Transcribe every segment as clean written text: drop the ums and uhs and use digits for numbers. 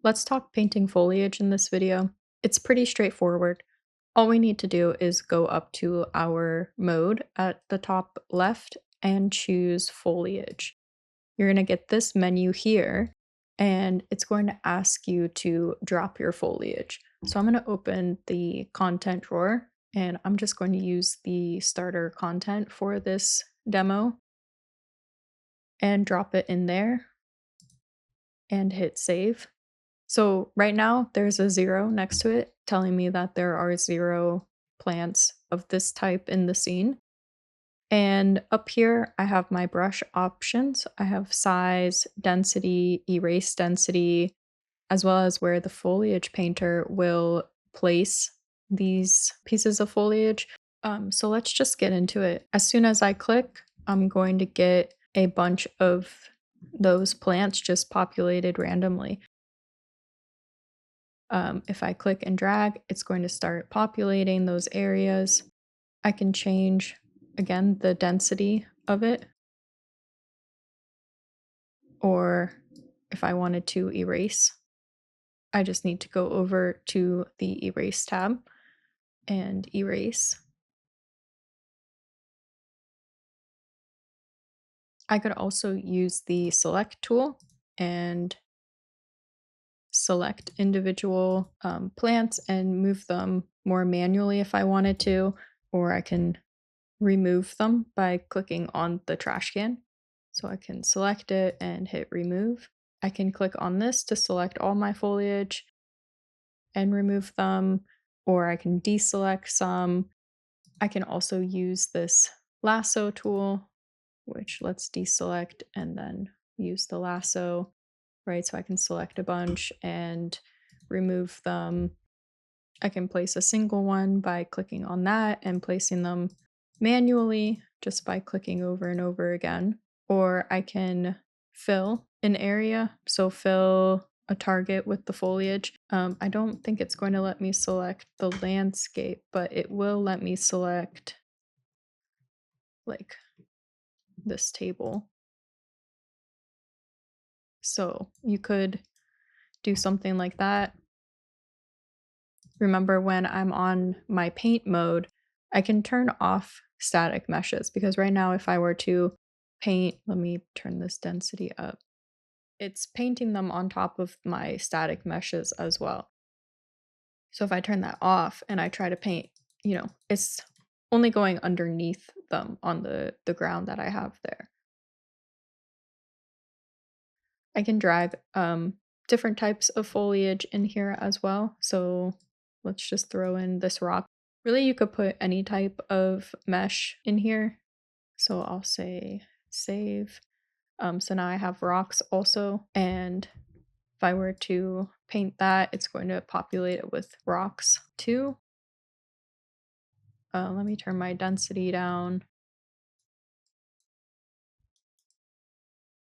Let's talk painting foliage in this video. It's pretty straightforward. All we need to do is go up to our mode at the top left and choose foliage. You're going to get this menu here, and it's going to ask you to drop your foliage. So I'm going to open the content drawer, and I'm just going to use the starter content for this demo and drop it in there and hit save. So right now there's a 0 next to it telling me that there are 0 plants of this type in the scene. And up here I have my brush options. I have size, density, erase density, as well as where the foliage painter will place these pieces of foliage. So let's just get into it. As soon as I click, I'm going to get a bunch of those plants just populated randomly. If I click and drag, it's going to start populating those areas. I can change, again, the density of it. Or if I wanted to erase, I just need to go over to the Erase tab and erase. I could also use the Select tool and select individual plants and move them more manually if I wanted to, or I can remove them by clicking on the trash can. So I can select it and hit remove. I can click on this to select all my foliage and remove them, or I can deselect some. I can also use this lasso tool, which lets deselect and then use the lasso, right? So I can select a bunch and remove them. I can place a single one by clicking on that and placing them manually just by clicking over and over again. Or I can fill an area, so fill a target with the foliage. I don't think it's going to let me select the landscape, but it will let me select like this table. So you could do something like that. Remember, when I'm on my paint mode, I can turn off static meshes, because right now if I were to paint, let me turn this density up, it's painting them on top of my static meshes as well. So if I turn that off and I try to paint, it's only going underneath them on the ground that I have there. I can drag different types of foliage in here as well. So let's just throw in this rock. Really, you could put any type of mesh in here. So I'll say save. So now I have rocks also, and if I were to paint that, it's going to populate it with rocks too. Let me turn my density down.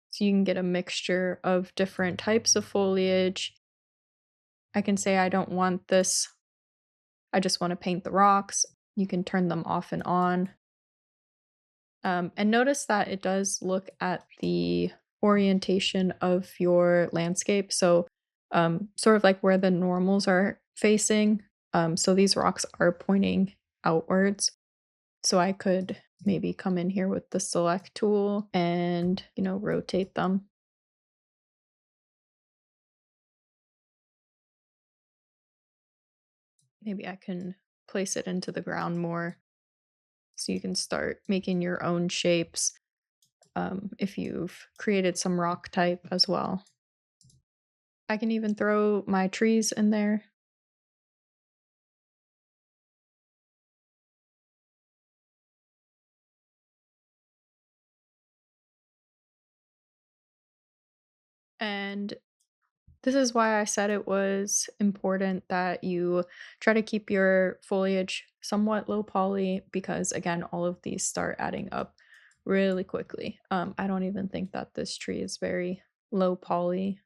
So you can get a mixture of different types of foliage. I can say I don't want this, I just want to paint the rocks. You can turn them off and on. And notice that it does look at the orientation of your landscape. So sort of like where the normals are facing. So these rocks are pointing outwards. So I could maybe come in here with the select tool and, rotate them. Maybe I can place it into the ground more, so you can start making your own shapes if you've created some rock type as well. I can even throw my trees in there. And this is why I said it was important that you try to keep your foliage somewhat low poly, because again, all of these start adding up really quickly. I don't even think that this tree is very low poly.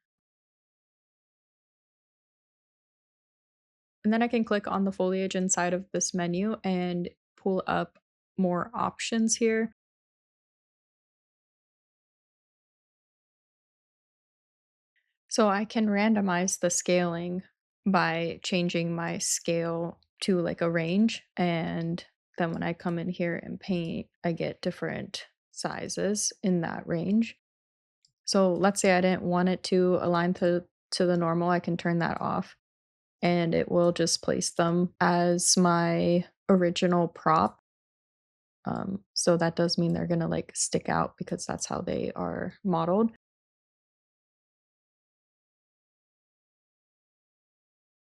And then I can click on the foliage inside of this menu and pull up more options here. So I can randomize the scaling by changing my scale to like a range. And then when I come in here and paint, I get different sizes in that range. So let's say I didn't want it to align to the normal, I can turn that off and it will just place them as my original prop. So that does mean they're gonna like stick out because that's how they are modeled.